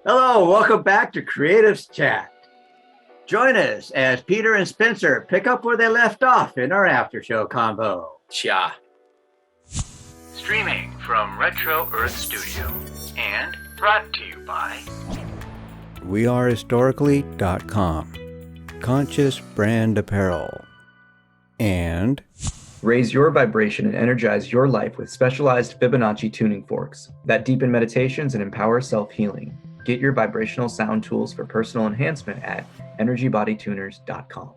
Hello, welcome back to Creative's Chat. Join us as Peter and Spencer pick up where they left off in our after show convo. Cha. Streaming from Retro Earth Studio and brought to you by wearehistorically.com, Conscious Brand Apparel, and Raise your vibration and energize your life with specialized Fibonacci tuning forks that deepen meditations and empower self-healing. Get your vibrational sound tools for personal enhancement at energybodytuners.com.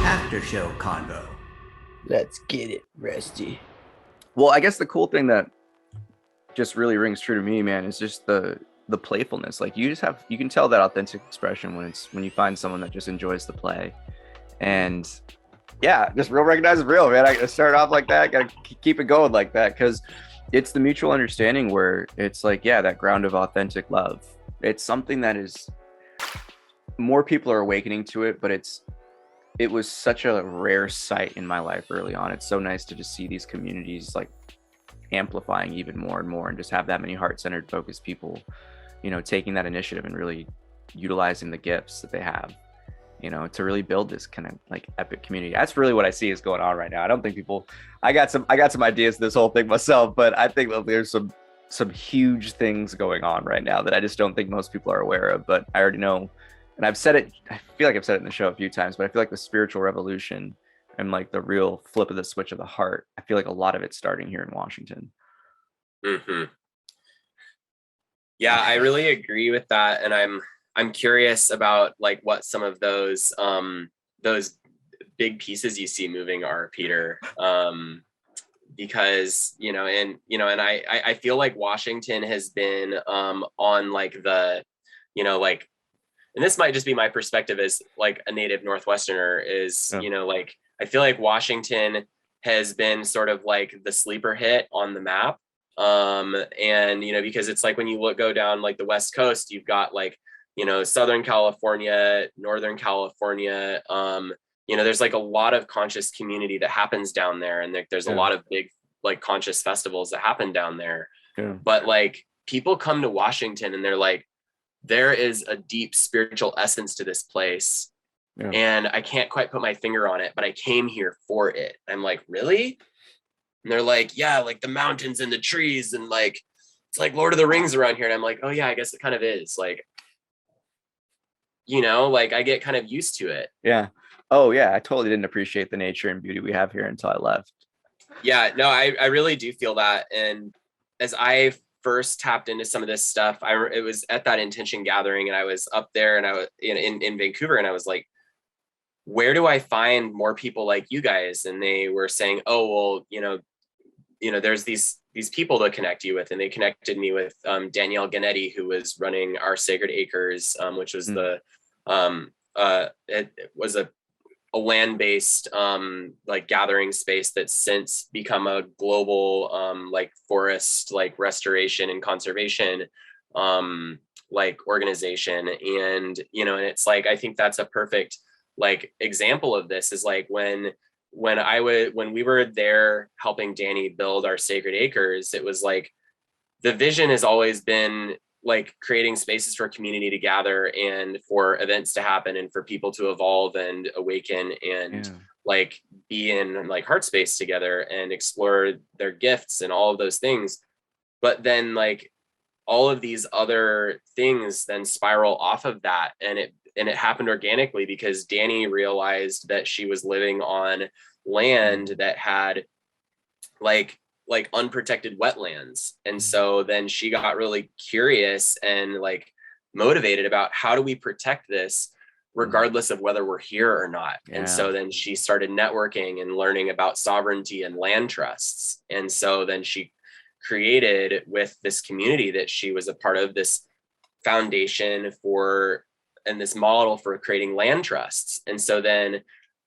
After Show Convo. Let's get it, Rusty. Well, I guess the cool thing that just really rings true to me, man, is just the playfulness. Like you can tell that authentic expression when you find someone that just enjoys the play. And yeah, just real recognizes real, man. I gotta start off like that, gotta keep it going like that, because it's the mutual understanding where it's like, yeah, that ground of authentic love. It's something that is more people are awakening to it, but it was such a rare sight in my life early on. It's so nice to just see these communities like amplifying even more and more, and just have that many heart-centered, focused people, taking that initiative and really utilizing the gifts that they have, to really build this kind of like epic community. That's really what I see is going on right now. I don't think I got some ideas to this whole thing myself, but I think that there's some huge things going on right now that I just don't think most people are aware of, but I already know. And I've said it, I feel like I've said it in the show a few times, but I feel like the spiritual revolution and like the real flip of the switch of the heart, I feel like a lot of it's starting here in Washington. Mm-hmm. Yeah, I really agree with that. And I'm curious about like what some of those big pieces you see moving are, Peter. Because, and I feel like Washington has been on like the, like, and this might just be my perspective as like a native Northwesterner is, like, I feel like Washington has been sort of like the sleeper hit on the map. And, because it's like when you go down like the West Coast, you've got like, Southern California, Northern California, there's like a lot of conscious community that happens down there. And there's a lot of big like conscious festivals that happen down there. Yeah. But like people come to Washington and they're like, there is a deep spiritual essence to this place. Yeah. And I can't quite put my finger on it, but I came here for it. I'm like, really? And they're like, yeah, like the mountains and the trees and like, it's like Lord of the Rings around here. And I'm like, oh yeah, I guess it kind of is like, like I get kind of used to it. Yeah. Oh yeah. I totally didn't appreciate the nature and beauty we have here until I left. Yeah, no, I really do feel that. And as I first tapped into some of this stuff, it was at that intention gathering and I was up there and I was in Vancouver and I was like, where do I find more people like you guys? And they were saying, oh, well, there's these people to connect you with. And they connected me with Danielle Ganetti, who was running our Sacred Acres, which was it was a land-based like gathering space that's since become a global like forest like restoration and conservation like organization. And and it's like, I think that's a perfect like example of this is like when we were there helping Danny build our Sacred Acres, it was like the vision has always been like creating spaces for community to gather and for events to happen and for people to evolve and awaken and like be in like heart space together and explore their gifts and all of those things. But then like all of these other things then spiral off of that. And it happened organically because Danny realized that she was living on land that had like unprotected wetlands. And so then she got really curious and like motivated about how do we protect this regardless of whether we're here or not. Yeah. And so then she started networking and learning about sovereignty and land trusts. And so then she created with this community that she was a part of, this foundation for and this model for creating land trusts. And so then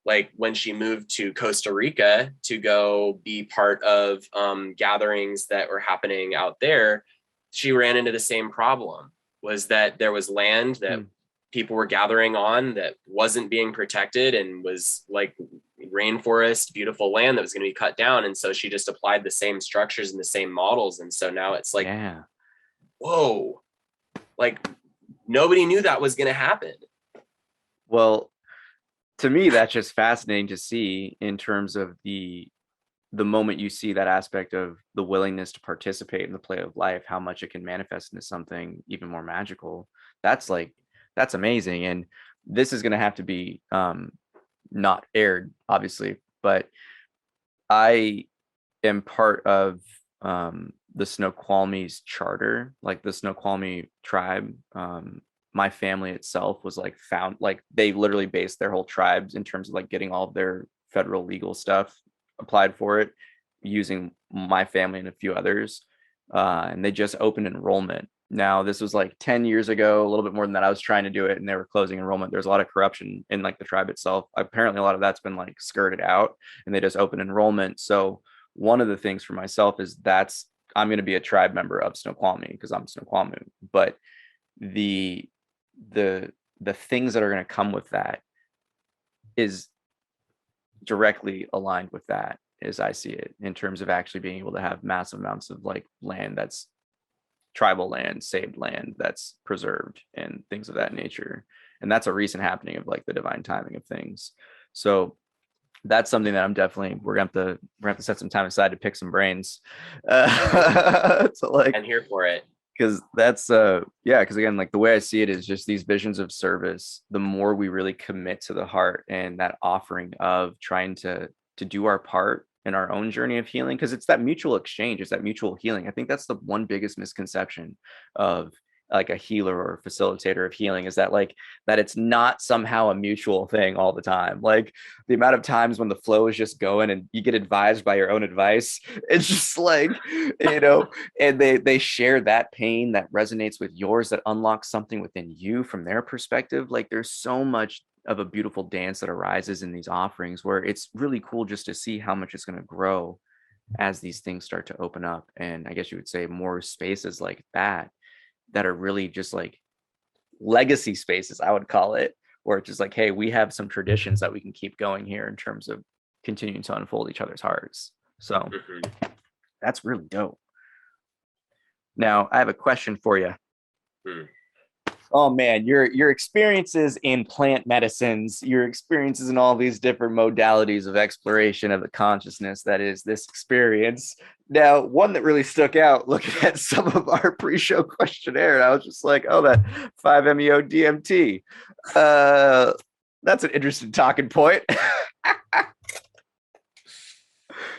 like when she moved to Costa Rica to go be part of gatherings that were happening out there, she ran into the same problem, was that there was land that people were gathering on that wasn't being protected and was like rainforest, beautiful land that was going to be cut down. And so she just applied the same structures and the same models. And so now it's like, Yeah. whoa, like nobody knew that was going to happen. Well, to me, that's just fascinating to see in terms of the moment you see that aspect of the willingness to participate in the play of life, how much it can manifest into something even more magical. That's amazing. And this is going to have to be not aired, obviously, but I am part of the Snoqualmie's charter, like the Snoqualmie tribe. My family itself was like found, like they literally based their whole tribes in terms of like getting all of their federal legal stuff applied for it using my family and a few others. And they just opened enrollment. Now, this was like 10 years ago, a little bit more than that. I was trying to do it and they were closing enrollment. There's a lot of corruption in like the tribe itself. Apparently, a lot of that's been like skirted out and they just opened enrollment. So one of the things for myself is I'm going to be a tribe member of Snoqualmie because I'm Snoqualmie. But the things that are going to come with that is directly aligned with that, as I see it, in terms of actually being able to have massive amounts of like land that's tribal land, saved land that's preserved and things of that nature. And that's a recent happening of like the divine timing of things. So that's something that we're gonna have to set some time aside to pick some brains. So like, I'm here for it. Because that's because again, like the way I see it is just these visions of service. The more we really commit to the heart and that offering of trying to do our part in our own journey of healing, because it's that mutual exchange, it's that mutual healing. I think that's the one biggest misconception of like a healer or a facilitator of healing, is that like that it's not somehow a mutual thing all the time. Like the amount of times when the flow is just going and you get advised by your own advice, it's just like, and they share that pain that resonates with yours, that unlocks something within you from their perspective. Like there's so much of a beautiful dance that arises in these offerings where it's really cool just to see how much it's going to grow as these things start to open up. And I guess you would say more spaces like that are really just like legacy spaces, I would call it, where it's just like, hey, we have some traditions that we can keep going here in terms of continuing to unfold each other's hearts. So that's really dope. Now, I have a question for you. Oh man, your experiences in plant medicines, your experiences in all these different modalities of exploration of the consciousness that is this experience. Now, one that really stuck out looking at some of our pre-show questionnaire, and I was just like, oh, that 5-MeO DMT. That's an interesting talking point.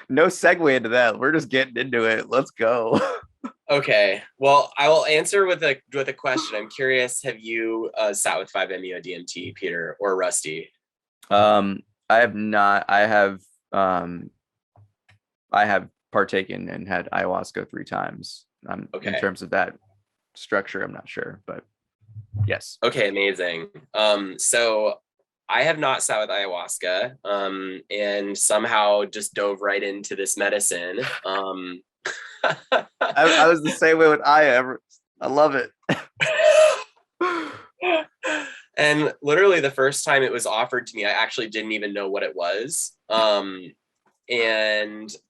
No segue into that. We're just getting into it. Let's go. Okay. Well, I will answer with a question. I'm curious, have you sat with 5-MeO DMT, Peter, or Rusty? I have not. I have partaken and had ayahuasca 3 times. Okay. In terms of that structure, I'm not sure, but yes. Okay, amazing. So I have not sat with ayahuasca, and somehow just dove right into this medicine. I was the same way with Aya. I love it. And literally the first time it was offered to me, I actually didn't even know what it was. And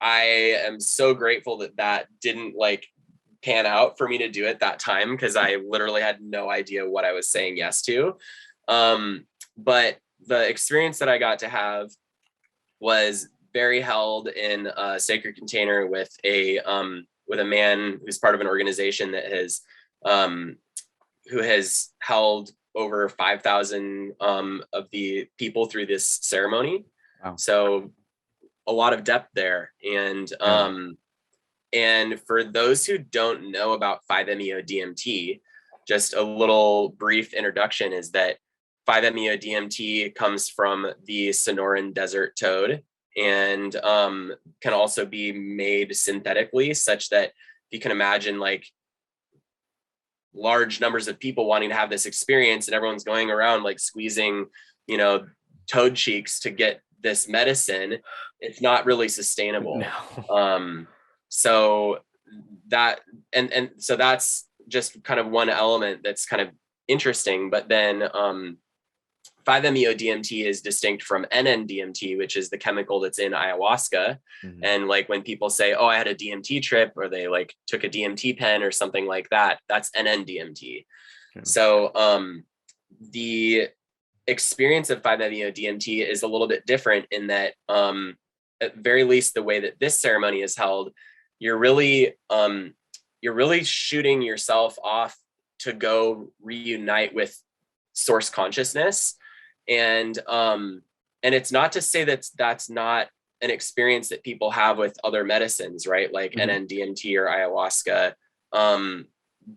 I am so grateful that didn't like pan out for me to do it that time, because I literally had no idea what I was saying yes to. But the experience that I got to have was very held in a sacred container with a man who's part of an organization that has who has held over 5,000 of the people through this ceremony. Wow. So a lot of depth there. And for those who don't know about 5-MeO DMT, just a little brief introduction is that 5-MeO DMT comes from the Sonoran desert toad, and can also be made synthetically, such that you can imagine like large numbers of people wanting to have this experience, and everyone's going around like squeezing, toad cheeks to get this medicine. It's not really sustainable. No. So that, and so that's just kind of one element that's kind of interesting. But then 5-MeO-DMT is distinct from NN-DMT, which is the chemical that's in ayahuasca. Mhm. And like when people say, oh, I had a DMT trip, or they like took a DMT pen or something like that, that's NN-DMT. Yeah. So the experience of 5-MeO-DMT is a little bit different in that, at very least the way that this ceremony is held, you're really shooting yourself off to go reunite with source consciousness. And it's not to say that that's not an experience that people have with other medicines, right? Like NN-DMT or ayahuasca.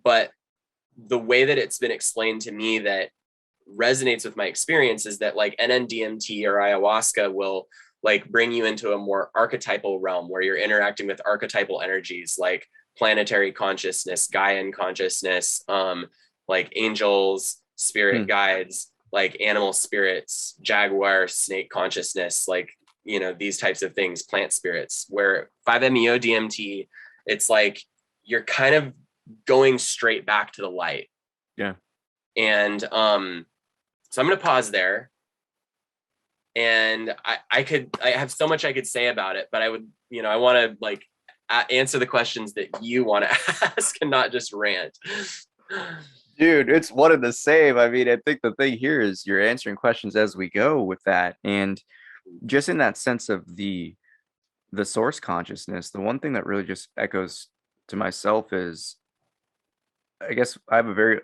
But the way that it's been explained to me that resonates with my experience is that like NN-DMT or ayahuasca will like bring you into a more archetypal realm where you're interacting with archetypal energies like planetary consciousness, Gaian consciousness, like angels, spirit guides, like animal spirits, jaguar, snake consciousness, like, you know, these types of things, plant spirits. Where 5-MeO-DMT, it's like you're kind of going straight back to the light. Yeah. And so I'm going to pause there. And I have so much I could say about it, but I would, you know, I want to like answer the questions that you want to ask and not just rant. Dude, it's one and the same. I mean, I think the thing here is you're answering questions as we go with that. And just in that sense of the source consciousness, the one thing that really just echoes to myself is, I guess I have a very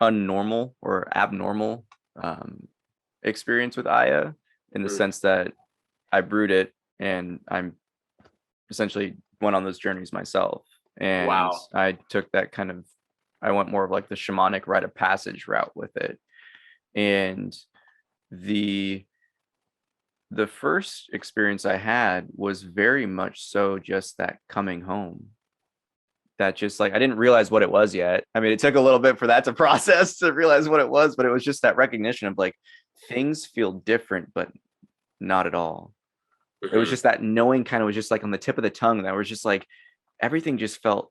unnormal or abnormal experience with Aya, in the sense that I brewed it and I'm essentially went on those journeys myself. And Wow. I took that kind of, I went more of like the shamanic rite of passage route with it. And the first experience I had was very much so just that coming home. That just like, I didn't realize what it was yet. I mean, it took a little bit for that to process to realize what it was, but it was just that recognition of like, things feel different, but not at all. It was just that knowing kind of was just like on the tip of the tongue. That was just like, everything just felt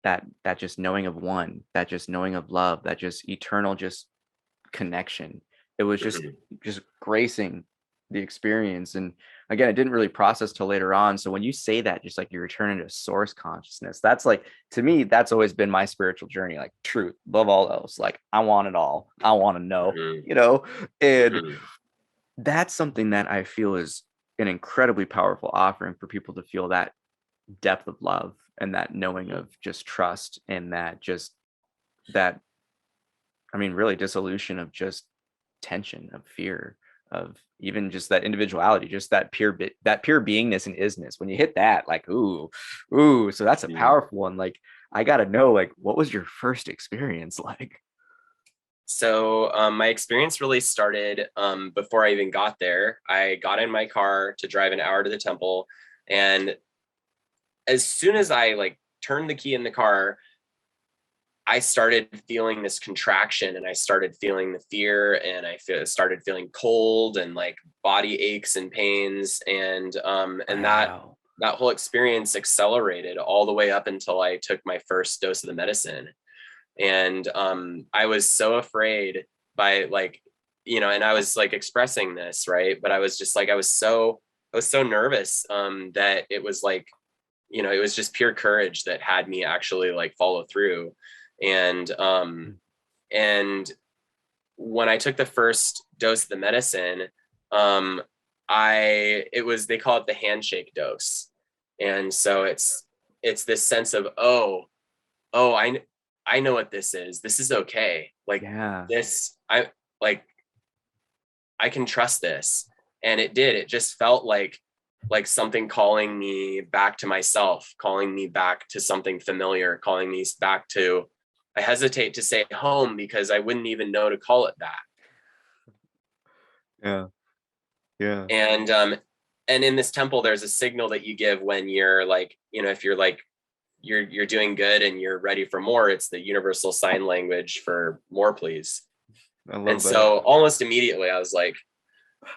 that just knowing of one, that just knowing of love, that just eternal just connection. It was just gracing the experience. And again, it didn't really process till later on. So when you say that, just like you're returning to source consciousness, that's like, to me, that's always been my spiritual journey, like truth above all else. Like I want it all. I want to know, you know, and that's something that I feel is an incredibly powerful offering for people to feel that depth of love and that knowing of just trust, and that just that, I mean, really dissolution of just tension, of fear, of even just that individuality, just that pure beingness and isness. When you hit that, like, ooh, so that's a powerful one. Like, I got to know, like, what was your first experience like? So my experience really started before I even got there. I got in my car to drive an hour to the temple, and as soon as I like turned the key in the car, I started feeling this contraction, and I started feeling the fear, and I started feeling cold and like body aches and pains, and that whole experience accelerated all the way up until I took my first dose of the medicine. And I was so afraid by like, you know, and I was like expressing this, right? But I was just like, I was so nervous that it was like, you know, it was just pure courage that had me actually like follow through. And when I took the first dose of the medicine, they call it the handshake dose. And so it's this sense of, I know what this is. This is okay. Like this, I can trust this. And it did. It just felt like something calling me back to myself, calling me back to something familiar, calling me back to, I hesitate to say home because I wouldn't even know to call it that. Yeah. And in this temple, there's a signal that you give when you're like, you know, if you're like, you're doing good and you're ready for more. It's the universal sign language for more, please. And that. So almost immediately I was like,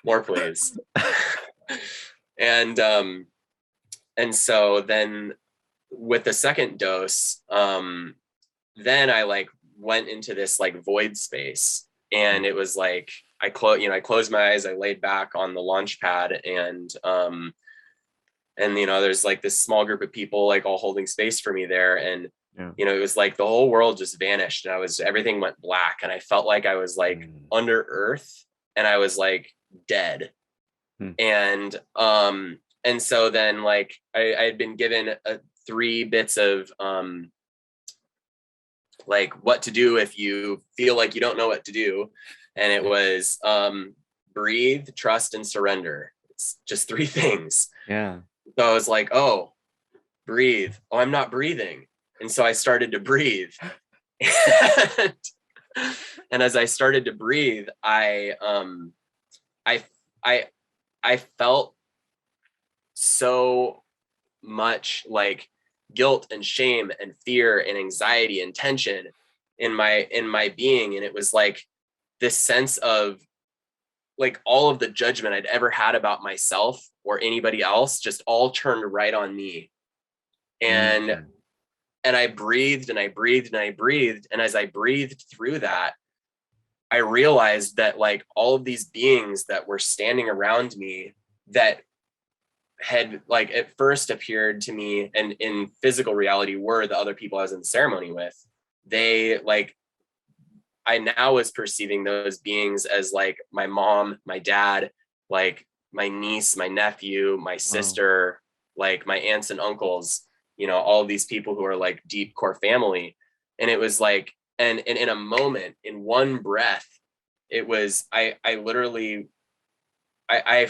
more, please. And so then with the second dose, then I like went into this like void space, and it was like I closed my eyes, I laid back on the launch pad, and there's like this small group of people like all holding space for me there, and it was like the whole world just vanished, and everything went black, and I felt like I was like under earth, and I was like dead. And so then like I had been given 3 bits of like what to do if you feel like you don't know what to do. And it was breathe, trust, and surrender. It's just 3 things. Yeah. So I was like, oh, breathe. Oh, I'm not breathing. And so I started to breathe. And as I started to breathe, I felt so much like guilt and shame and fear and anxiety and tension in my being. And it was like this sense of like all of the judgment I'd ever had about myself or anybody else just all turned right on me. And I breathed and I breathed and I breathed. And as I breathed through that, I realized that like all of these beings that were standing around me that had like at first appeared to me and in physical reality were the other people I was in the ceremony with, they like, I now was perceiving those beings as like my mom, my dad, like my niece, my nephew, my sister, like my aunts and uncles, all of these people who are like deep core family. And it was like, and in a moment, in one breath, it was, I literally, I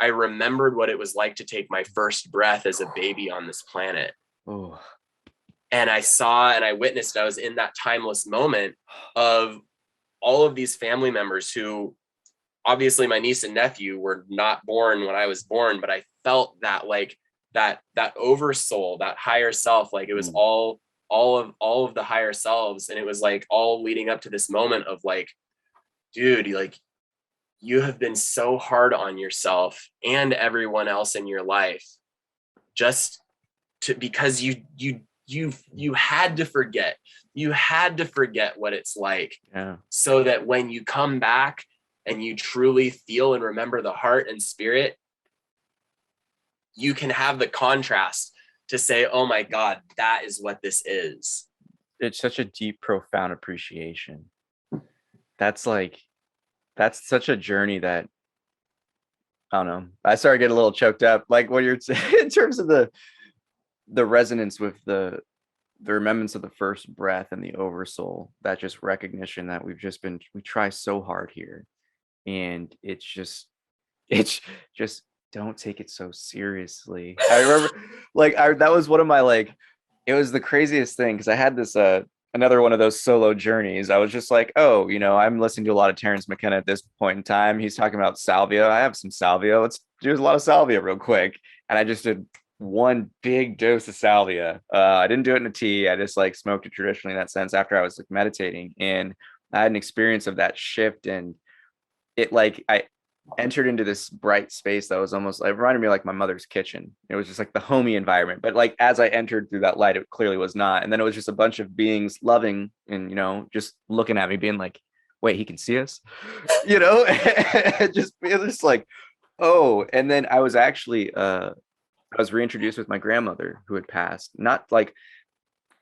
remembered what it was like to take my first breath as a baby on this planet. Oh. And I saw and I witnessed, I was in that timeless moment of all of these family members who obviously my niece and nephew were not born when I was born, but I felt that like that oversoul, that higher self, like it was all of the higher selves. And it was like all leading up to this moment of like, dude, like you have been so hard on yourself and everyone else in your life just because you had to forget what it's like, so that when you come back and you truly feel and remember the heart and spirit, you can have the contrast to say, oh my God, that is what this is. It's such a deep, profound appreciation. That's such a journey that, I don't know, I started getting a little choked up, like what you're saying in terms of the resonance with the remembrance of the first breath and the oversoul, that just recognition that we try so hard here. And it's just don't take it so seriously. I remember that was one of my, like, it was the craziest thing. Cause I had this, another one of those solo journeys. I was just like, oh, I'm listening to a lot of Terrence McKenna at this point in time. He's talking about salvia. I have some salvia. Let's do a lot of salvia real quick. And I just did one big dose of salvia. I didn't do it in a tea. I just like smoked it traditionally in that sense after I was like meditating. And I had an experience of that shift. And it like, I entered into this bright space that was almost, it reminded me of like my mother's kitchen. It was just like the homey environment, but like as I entered through that light, it clearly was not. And then it was just a bunch of beings loving and just looking at me being like, wait, he can see us, just like, oh. And then I was actually I was reintroduced with my grandmother who had passed, not like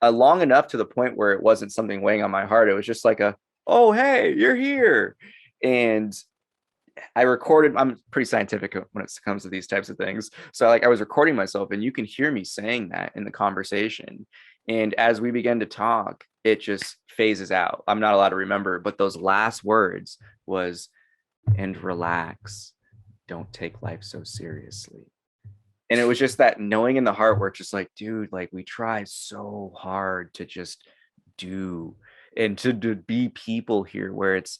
long enough to the point where it wasn't something weighing on my heart. It was just like oh, hey, you're here. And I recorded, I'm pretty scientific when it comes to these types of things. So I was recording myself and you can hear me saying that in the conversation. And as we begin to talk, it just phases out. I'm not allowed to remember, but those last words was, and relax, don't take life so seriously. And it was just that knowing in the heart where it's just like, dude, like we try so hard to just do and to be people here where it's,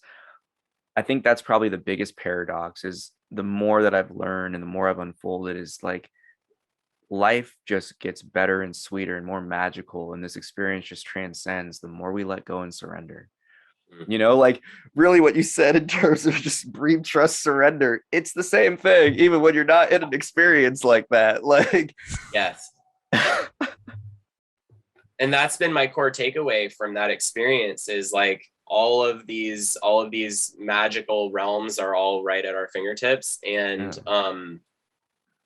I think that's probably the biggest paradox is the more that I've learned and the more I've unfolded is like life just gets better and sweeter and more magical. And this experience just transcends the more we let go and surrender. Like really what you said in terms of just breathe, trust, surrender. It's the same thing, even when you're not in an experience like that. Like, yes. and that's been my core takeaway from that experience, is like all of these magical realms are all right at our fingertips, and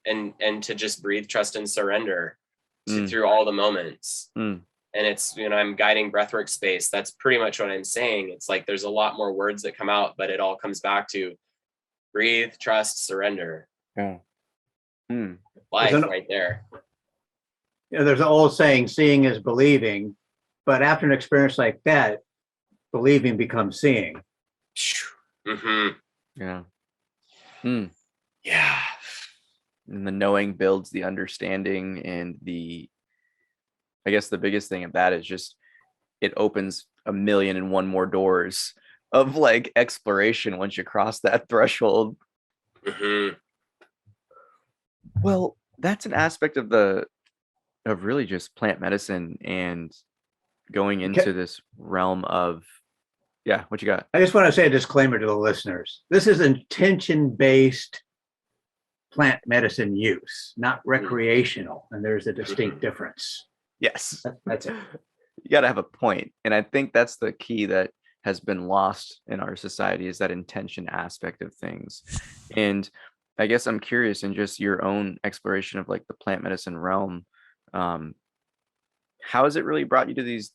and to just breathe, trust, and surrender through all the moments. And it's, you know, I'm guiding breathwork space. That's pretty much what I'm saying. It's like there's a lot more words that come out, but it all comes back to breathe, trust, surrender. Yeah. Life right there. You know, there's an old saying, seeing is believing, but after an experience like that, believing becomes seeing. Yeah. Yeah. And the knowing builds the understanding, and I guess the biggest thing of that is just it opens 1,000,001 more doors of like exploration once you cross that threshold. Well, that's an aspect of really just plant medicine and going into this realm of, yeah, what you got? I just want to say a disclaimer to the listeners. This is intention-based plant medicine use, not recreational, and there's a distinct difference. Yes. That's it. You got to have a point. And I think that's the key that has been lost in our society, is that intention aspect of things. And I guess I'm curious, in just your own exploration of like the plant medicine realm, how has it really brought you to these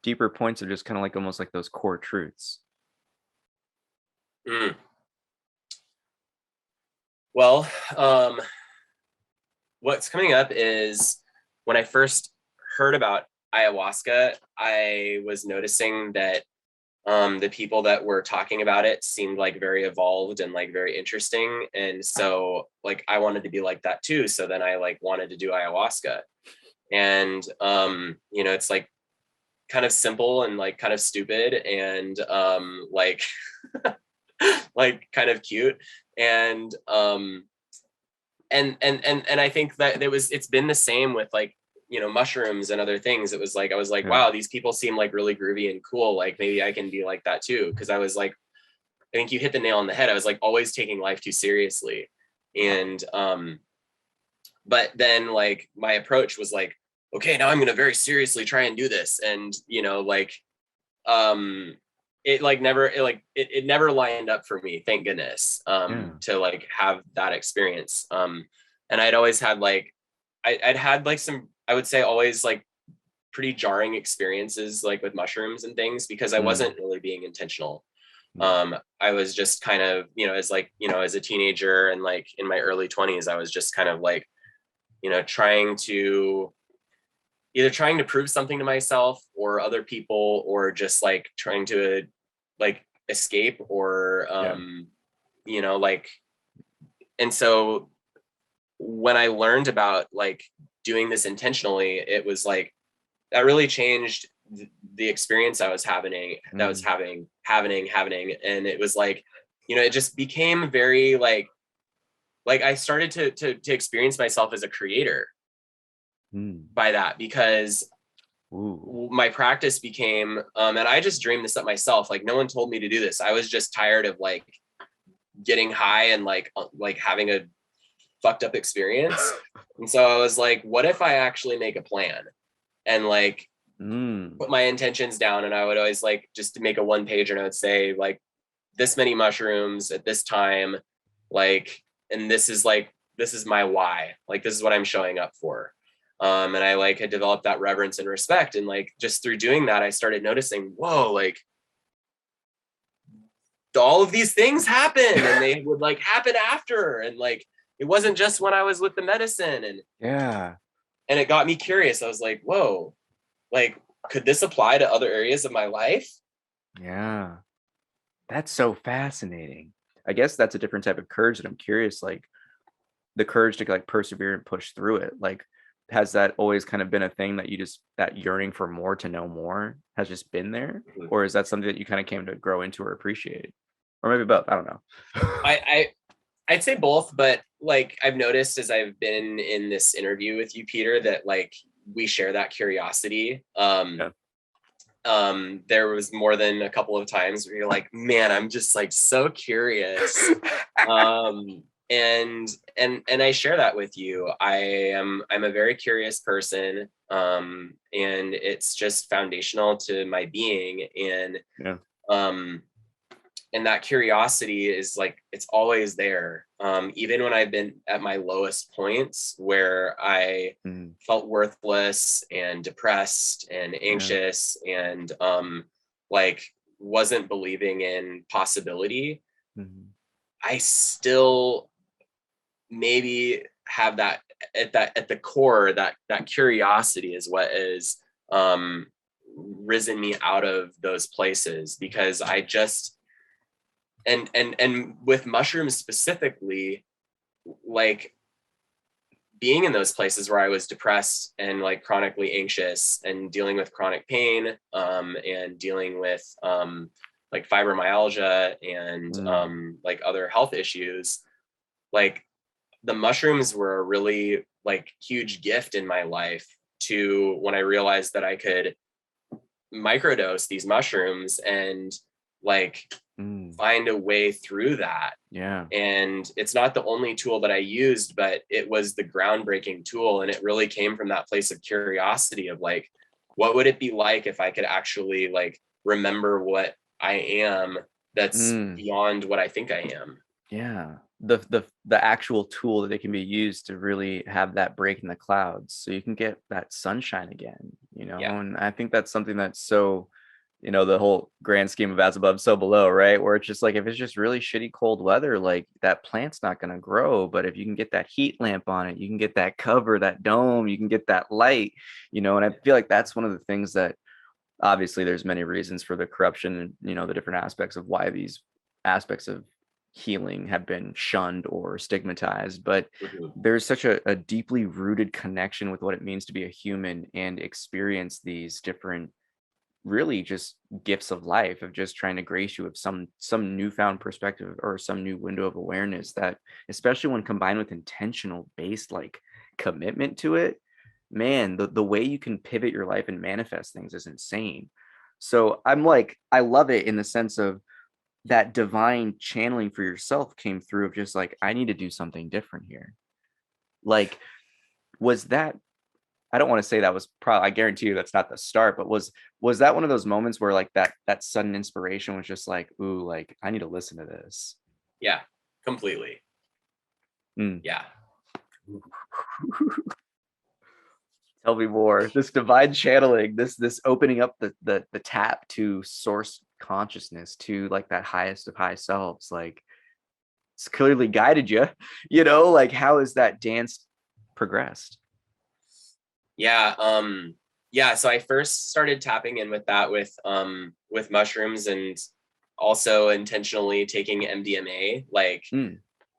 deeper points of just kind of like almost like those core truths? Well, what's coming up is when I first heard about ayahuasca, I was noticing that the people that were talking about it seemed like very evolved and like very interesting. And so like I wanted to be like that too. So then I like wanted to do ayahuasca. And you know, it's like kind of simple and like kind of stupid and like like kind of cute. And I think that it's been the same with like, you know, mushrooms and other things. It was like I was like, wow, these people seem like really groovy and cool, like maybe I can be like that too. Because I was like, I think you hit the nail on the head. I was like always taking life too seriously. And but then like my approach was like, okay, now I'm gonna very seriously try and do this. And you know, like it never lined up for me, thank goodness, to like have that experience. And I'd always had like I'd had like some, I would say always like pretty jarring experiences like with mushrooms and things, because I wasn't really being intentional. I was just kind of, you know, as like, you know, as a teenager and like in my early 20s, I was just kind of like, you know, trying to prove something to myself or other people, or just like trying to like escape or you know, like, and so when I learned about like doing this intentionally, it was like that really changed the experience I was having, and it was like, you know, it just became very like I started to experience myself as a creator by that, because my practice became and I just dreamed this up myself, like no one told me to do this. I was just tired of like getting high and like having a fucked up experience. And so I was like, what if I actually make a plan and like put my intentions down? And I would always like just to make a 1-pager, and I would say like this many mushrooms at this time, like, and this is my why, like this is what I'm showing up for. And I like had developed that reverence and respect, and like just through doing that I started noticing, whoa, like all of these things happen and they would like happen after, and like it wasn't just when I was with the medicine. And it got me curious. I was like, whoa, like could this apply to other areas of my life? Yeah, that's so fascinating. I guess that's a different type of courage that I'm curious, like the courage to like persevere and push through it. Like, has that always kind of been a thing that you just, that yearning for more, to know more has just been there? Or is that something that you kind of came to grow into or appreciate? Or maybe both, I don't know. I'd say both, but like I've noticed as I've been in this interview with you, Peter, that like we share that curiosity. There was more than a couple of times where you're like, man, I'm just like so curious. and I share that with you. I'm a very curious person, and it's just foundational to my being. And Yeah. And that curiosity is like, it's always there. Even when I've been at my lowest points where I felt worthless and depressed and anxious and like wasn't believing in possibility, I still maybe have that at the core, that curiosity is what is risen me out of those places, because I just and with mushrooms specifically, like being in those places where I was depressed and like chronically anxious and dealing with chronic pain, and dealing with like fibromyalgia and like other health issues, like the mushrooms were a really like huge gift in my life, to when I realized that I could microdose these mushrooms and like find a way through that. Yeah. And it's not the only tool that I used, but it was the groundbreaking tool. And it really came from that place of curiosity of like, what would it be like if I could actually like remember what I am that's beyond what I think I am? Yeah. The actual tool that it can be used to really have that break in the clouds so you can get that sunshine again, you know. Yeah. And I think that's something that's so, you know, the whole grand scheme of as above, so below, right? Where it's just like, if it's just really shitty cold weather, like that plant's not going to grow. But if you can get that heat lamp on it, you can get that cover, that dome, you can get that light, you know. And I feel like that's one of the things that, obviously there's many reasons for the corruption and, you know, the different aspects of why these aspects of healing have been shunned or stigmatized, but there's such a deeply rooted connection with what it means to be a human and experience these different, really just gifts of life, of just trying to grace you with some newfound perspective or some new window of awareness, that especially when combined with intentional based like commitment to it, man, the way you can pivot your life and manifest things is insane. So I'm like, I love it in the sense of that divine channeling for yourself came through of just like, I need to do something different here. Like, was that, I don't want to say that was probably, I guarantee you that's not the start, but was that one of those moments where like that sudden inspiration was just like, ooh, like I need to listen to this? Yeah, completely. Yeah. Tell me more. This divine channeling, this opening up the tap to source consciousness, to like that highest of high selves, like it's clearly guided you, you know, like how has that dance progressed? Yeah. So I first started tapping in with that with mushrooms, and also intentionally taking MDMA. Like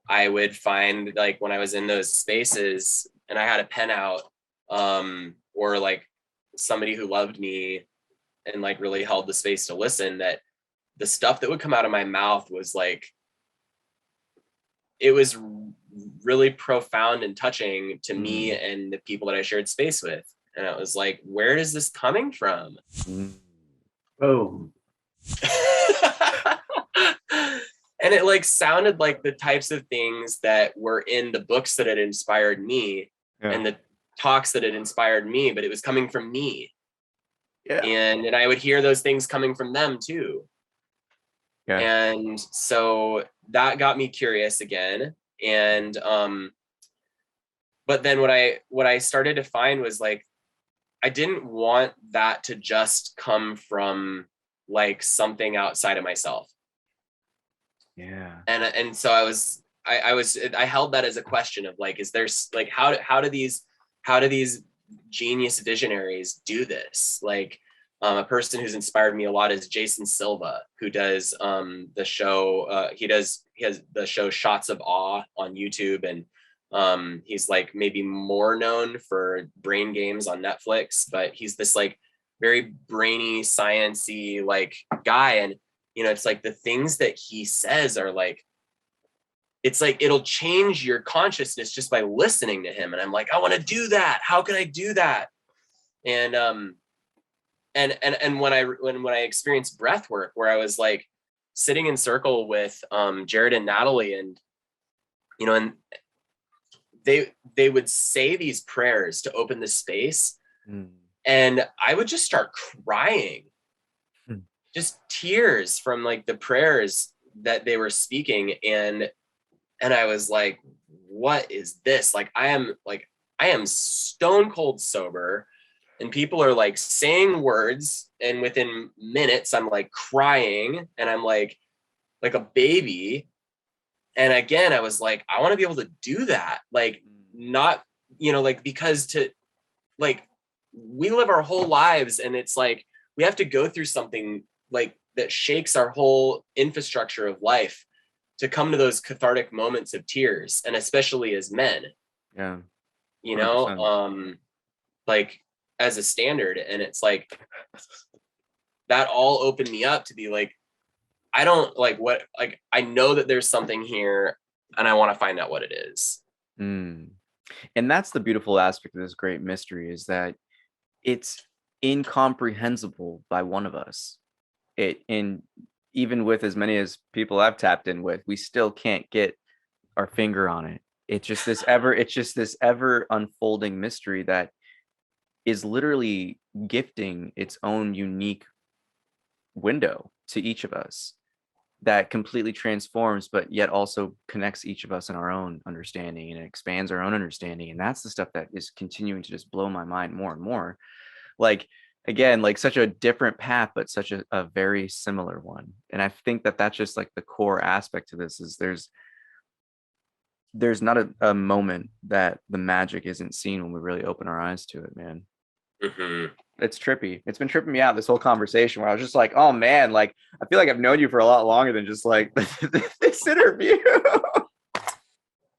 I would find like when I was in those spaces and I had a pen out, or like somebody who loved me and like really held the space to listen, that the stuff that would come out of my mouth was like, it was really profound and touching to me and the people that I shared space with. And I was like, where is this coming from? Boom. And it like sounded like the types of things that were in the books that had inspired me and the talks that had inspired me, but it was coming from me. And I would hear those things coming from them too. And so that got me curious again. And but then what I started to find was like, I didn't want that to just come from like something outside of myself. And so I held that as a question of like, is there like, how do these genius visionaries do this? Like, a person who's inspired me a lot is Jason Silva, who does the show. He has the show Shots of Awe on YouTube, and he's like maybe more known for Brain Games on Netflix, but he's this like very brainy, science-y like guy. And you know, it's like the things that he says are like, it's like it'll change your consciousness just by listening to him. And I'm like, I want to do that. How can I do that? And when I experienced breath work, where I was like sitting in circle with Jared and Natalie, and you know, and they would say these prayers to open the space, and I would just start crying, just tears from like the prayers that they were speaking. And I was like, what is this? Like, I am stone cold sober, and people are like saying words, and within minutes I'm like crying, and I'm like a baby. And again, I was like, I want to be able to do that. Like, not, you know, like, because to like, we live our whole lives, and it's like, we have to go through something like that shakes our whole infrastructure of life to come to those cathartic moments of tears. And especially as men, Yeah. you know, 100%. like as a standard. And it's like, that all opened me up to be like, I don't like what, like, I know that there's something here, and I want to find out what it is. And that's the beautiful aspect of this great mystery, is that it's incomprehensible by one of us. And even with as many as people I've tapped in with, we still can't get our finger on it. It's just this ever unfolding mystery that is literally gifting its own unique window to each of us, that completely transforms, but yet also connects each of us in our own understanding, and it expands our own understanding. And that's the stuff that is continuing to just blow my mind more and more. Like, again, like such a different path, but such a very similar one. And I think that that's just like the core aspect to this, is there's not a moment that the magic isn't seen when we really open our eyes to it, man. It's trippy. It's been tripping me out, this whole conversation, where I was just like, oh man, like I feel like I've known you for a lot longer than just like this interview.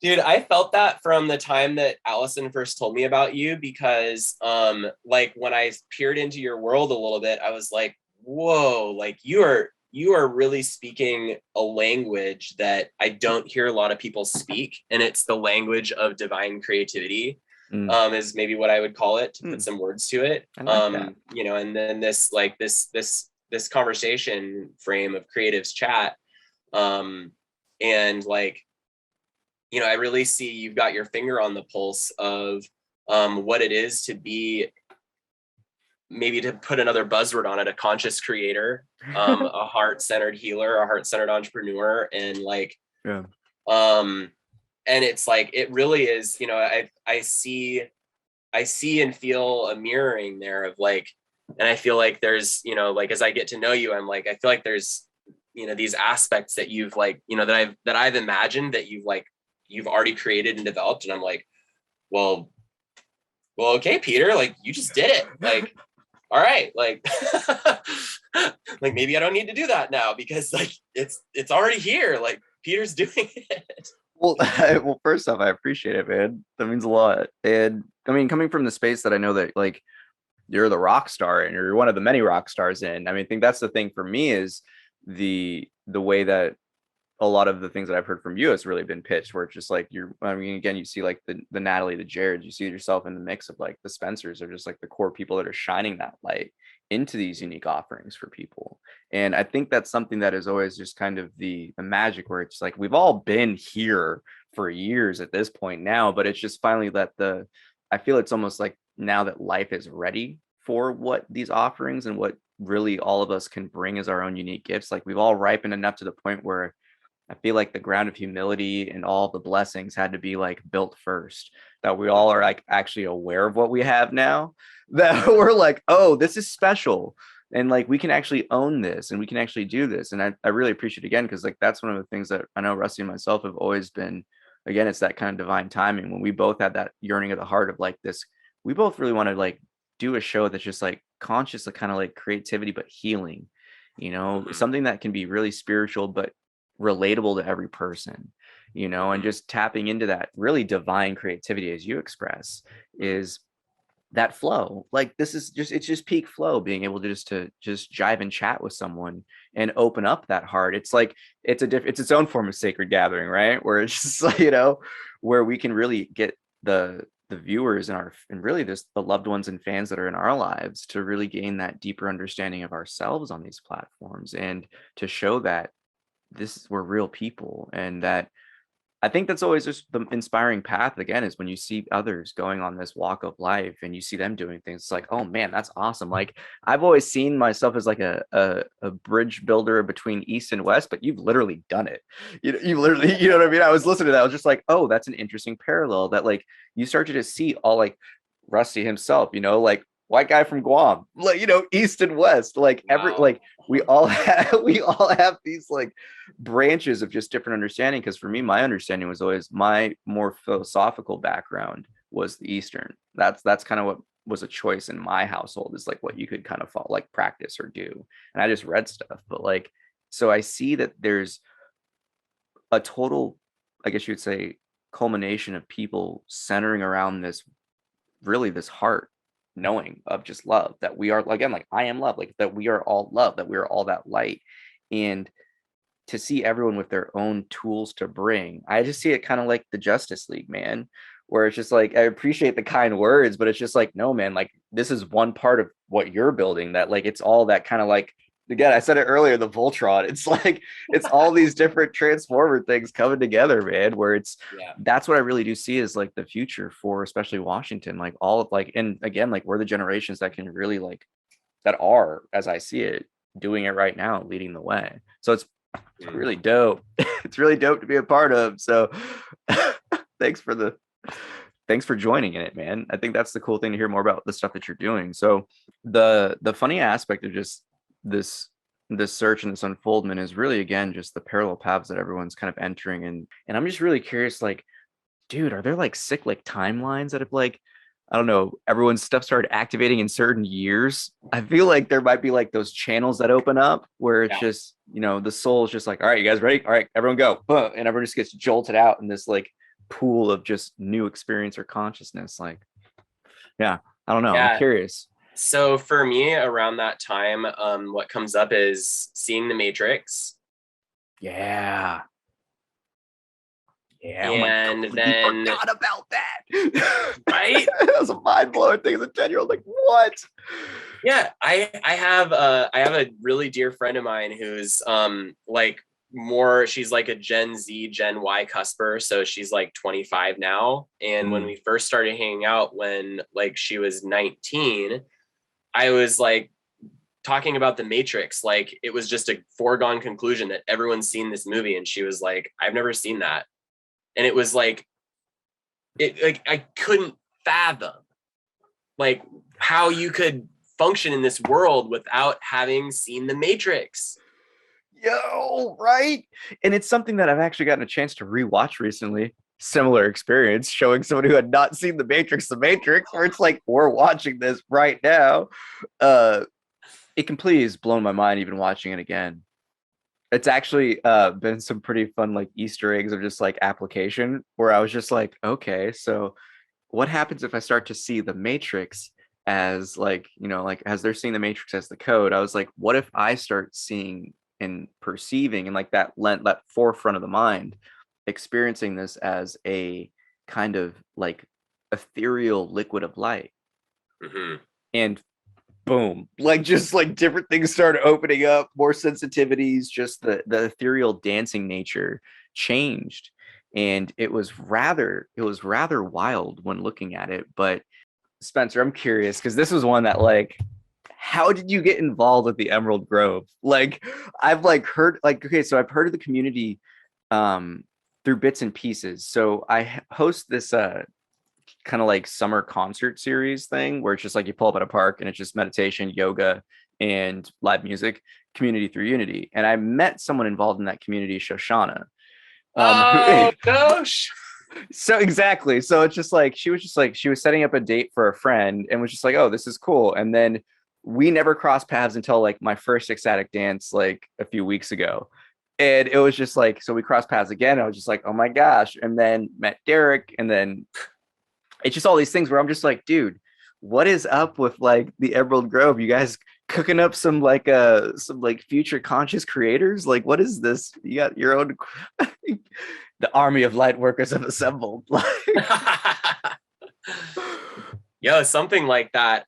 Dude, I felt that from the time that Allison first told me about you, because like when I peered into your world a little bit, I was like, whoa, like you are really speaking a language that I don't hear a lot of people speak, and it's the language of divine creativity. Is maybe what I would call it, to put some words to it. I like that. You know, and then this like this conversation frame of Creative's Chat, and like, you know, I really see you've got your finger on the pulse of what it is to be, maybe to put another buzzword on it, a conscious creator, a heart-centered healer, a heart-centered entrepreneur, and like, Yeah. And it's like, it really is, you know, I see and feel a mirroring there of like, and I feel like there's, you know, like as I get to know you, I'm like, I feel like there's, you know, these aspects that you've like, you know, that I've imagined that you've already created and developed. And I'm like, well, okay, Peter, like you just did it. Like, all right, like, like maybe I don't need to do that now, because like it's already here. Like Peter's doing it. Well, first off, I appreciate it, man. That means a lot. And I mean, coming from the space that I know that like you're the rock star, and you're one of the many rock stars in. I mean, I think that's the thing for me, is the way that a lot of the things that I've heard from you has really been pitched, where it's just like I mean, again, you see like the Natalie, the Jareds, you see yourself in the mix of like the Spencers, are just like the core people that are shining that light into these unique offerings for people. And I think that's something that is always just kind of the magic, where it's like we've all been here for years at this point now, but it's just finally that I feel it's almost like now that life is ready for what these offerings and what really all of us can bring as our own unique gifts. Like we've all ripened enough to the point where I feel like the ground of humility and all the blessings had to be like built first, that we all are like actually aware of what we have now, that we're like, oh, this is special. And like, we can actually own this, and we can actually do this. And I really appreciate it, again, because like, that's one of the things that I know Rusty and myself have always been, again, it's that kind of divine timing, when we both had that yearning of the heart of like this, we both really want to like do a show that's just like conscious of kind of like creativity, but healing, you know, something that can be really spiritual, but relatable to every person, you know, and just tapping into that really divine creativity, as you express, is that flow. Like this is just, it's just peak flow, being able to just jive and chat with someone and open up that heart. It's like it's its own form of sacred gathering, right? Where it's just like, you know, where we can really get the viewers and really the loved ones and fans that are in our lives to really gain that deeper understanding of ourselves on these platforms, and to show that we're real people, and that I think that's always just the inspiring path again, is when you see others going on this walk of life and you see them doing things. It's like, oh man, that's awesome. Like I've always seen myself as like a bridge builder between East and West, but you've literally done it. You literally, you know what I mean? I was listening to that. I was just like, oh, that's an interesting parallel, that like you start to just see all like Rusty himself, like white guy from Guam, like, East and West, like every, Wow. like we all have these like branches of just different understanding. Because for me, my understanding was always, my more philosophical background was the Eastern. That's kind of what was a choice in my household, is like what you could kind of follow, like practice or do. And I just read stuff, but like, so I see that there's a total, I guess you would say, culmination of people centering around this, really this heart knowing of just love, that we are, again, like I am love, like that we are all love, that we are all that light. And to see everyone with their own tools to bring, I just see it kind of like the Justice League, man, where it's just like, I appreciate the kind words, but it's just like, no, man, like this is one part of what you're building, that like it's all that kind of like, again, I said it earlier, the Voltron, it's like it's all these different transformer things coming together, man, where it's, that's what I really do see is like the future for especially Washington, like all of like, and again, like we're the generations that can really like, that are, as I see it, doing it right now, leading the way. So it's really dope. It's really dope to be a part of. So thanks for joining in it, man. I think that's the cool thing to hear more about the stuff that you're doing. So the funny aspect of just this search and this unfoldment is really, again, just the parallel paths that everyone's kind of entering. And I'm just really curious, like, dude, are there like cyclic timelines that have like, I don't know, everyone's stuff started activating in certain years? I feel like there might be like those channels that open up where it's just, the soul is just like, all right, you guys ready? All right, everyone go. And everyone just gets jolted out in this like pool of just new experience or consciousness. Like, I don't know. I'm curious. So for me, around that time, what comes up is seeing the Matrix. Yeah. And then forgot about that. Right? That was a mind-blowing thing as a 10-year-old. Like, what? Yeah, I have a really dear friend of mine who's like she's like a Gen Z, Gen Y cusper. So she's like 25 now. And when we first started hanging out, when like she was 19, I was like talking about the Matrix, like it was just a foregone conclusion that everyone's seen this movie. And she was like, I've never seen that. And it was like, I couldn't fathom like how you could function in this world without having seen the Matrix. Yo, right? And it's something that I've actually gotten a chance to rewatch recently. Similar experience, showing someone who had not seen the Matrix, where it's like, we're watching this right now. It completely has blown my mind even watching it again. It's actually been some pretty fun like Easter eggs of just like application, where I was just like, okay, so what happens if I start to see the Matrix as like, like as they're seeing the Matrix as the code? I was like, what if I start seeing and perceiving and like that forefront of the mind, experiencing this as a kind of like ethereal liquid of light. And boom, like just like different things started opening up, more sensitivities, just the ethereal dancing nature changed. And it was rather wild when looking at it. But Spencer, I'm curious, because this was one that like, how did you get involved with the Emerald Grove? Like I've like heard like, okay, so I've heard of the community through bits and pieces. So I host this kind of like summer concert series thing where it's just like you pull up at a park and it's just meditation, yoga, and live music, community through unity. And I met someone involved in that community, Shoshana. Gosh. So exactly. So it's just like she was setting up a date for a friend and was just like, oh, this is cool. And then we never crossed paths until like my first ecstatic dance like a few weeks ago. And it was just like, so we crossed paths again. I was just like, oh my gosh. And then met Derek. And then it's just all these things where I'm just like, dude, what is up with like the Emerald Grove? You guys cooking up some like future conscious creators? Like, what is this? You got your own the army of light workers have assembled. Yo, something like that.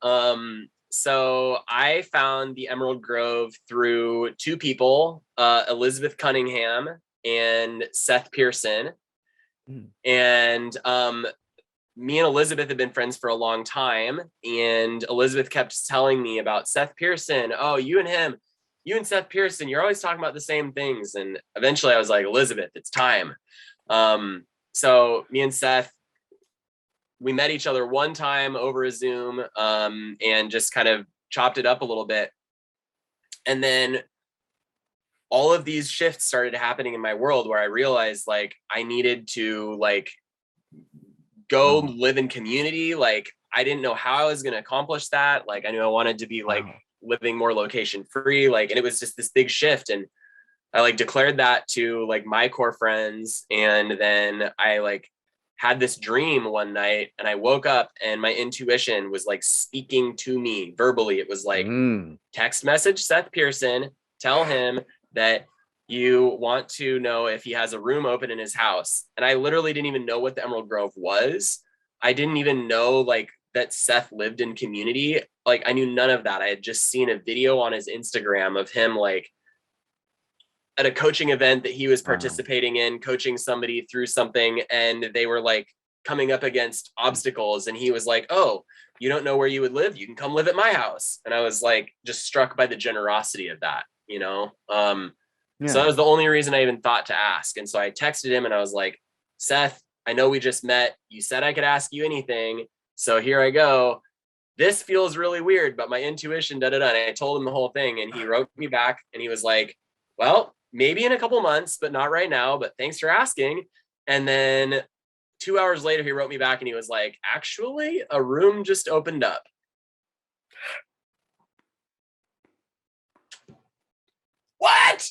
So I found the Emerald Grove through two people, Elizabeth Cunningham and Seth Pearson. And me and Elizabeth had been friends for a long time, and Elizabeth kept telling me about Seth Pearson. Oh, you and Seth Pearson, you're always talking about the same things. And eventually I was like, Elizabeth, it's time. So me and Seth, we met each other one time over a Zoom, and just kind of chopped it up a little bit. And then all of these shifts started happening in my world where I realized like I needed to like go live in community. Like I didn't know how I was going to accomplish that. Like I knew I wanted to be like living more location free, like, and it was just this big shift. And I like declared that to like my core friends. And then I like had this dream one night, and I woke up and my intuition was like speaking to me verbally. It was like, text message Seth Pearson, tell him that you want to know if he has a room open in his house. And I literally didn't even know what the Emerald Grove was. I didn't even know like that Seth lived in community. Like I knew none of that. I had just seen a video on his Instagram of him like at a coaching event that he was participating in, coaching somebody through something, and they were like coming up against obstacles. And he was like, oh, you don't know where you would live? You can come live at my house. And I was like, just struck by the generosity of that, you know? So that was the only reason I even thought to ask. And so I texted him and I was like, Seth, I know we just met. You said I could ask you anything. So here I go. This feels really weird, but my intuition, And I told him the whole thing, and he wrote me back and he was like, well, maybe in a couple months, but not right now, but thanks for asking. And then 2 hours later, he wrote me back and he was like, actually, a room just opened up. What?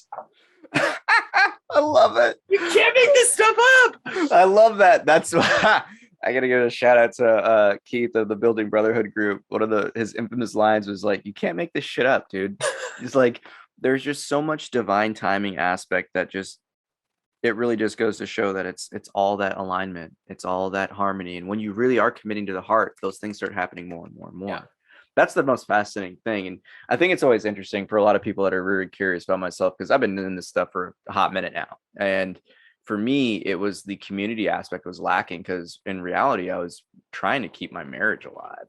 I love it. You can't make this stuff up. I love that. That's why I gotta give a shout out to Keith of the Building Brotherhood group. One of his infamous lines was like, you can't make this shit up, dude. He's like, there's just so much divine timing aspect that just, it really just goes to show that it's all that alignment, it's all that harmony. And when you really are committing to the heart, those things start happening more and more and more. Yeah. That's the most fascinating thing. And I think it's always interesting for a lot of people that are really curious about myself, because I've been in this stuff for a hot minute now. And for me, it was the community aspect was lacking, because in reality, I was trying to keep my marriage alive.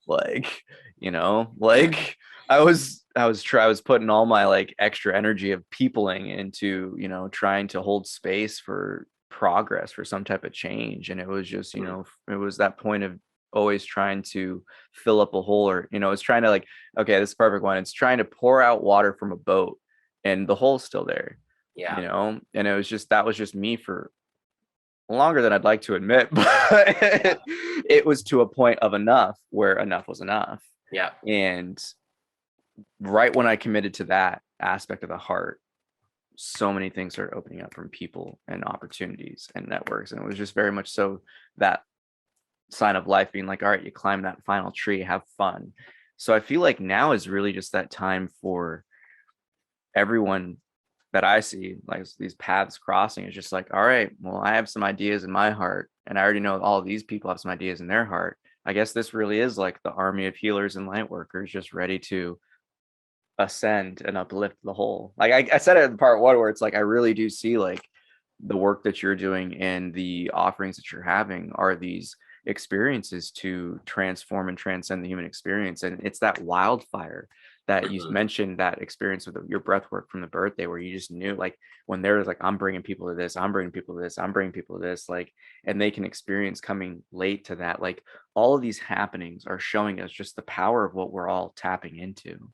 Like, you know, like I was putting all my like extra energy of peopling into, you know, trying to hold space for progress, for some type of change. And it was just, you know, it was that point of always trying to fill up a hole, or, you know, it's trying to like, okay, this is a perfect one. It's trying to pour out water from a boat and the hole's still there. Yeah. You know, and it was just, that was just me for longer than I'd like to admit, but it was to a point of enough where enough was enough. Yeah. And right when I committed to that aspect of the heart, so many things started opening up from people and opportunities and networks. And it was just very much so that sign of life being like, all right, you climb that final tree, have fun. So I feel like now is really just that time for everyone that I see, like these paths crossing. It's just like, all right, well, I have some ideas in my heart, and I already know all of these people have some ideas in their heart. I guess this really is like the army of healers and light workers just ready to ascend and uplift the whole. Like I said it in part one, where it's like, I really do see like the work that you're doing and the offerings that you're having are these experiences to transform and transcend the human experience. And it's that wildfire that you mentioned, that experience with your breath work from the birthday, where you just knew, like, when there was like, I'm bringing people to this, I'm bringing people to this, I'm bringing people to this, like, and they can experience coming late to that. Like, all of these happenings are showing us just the power of what we're all tapping into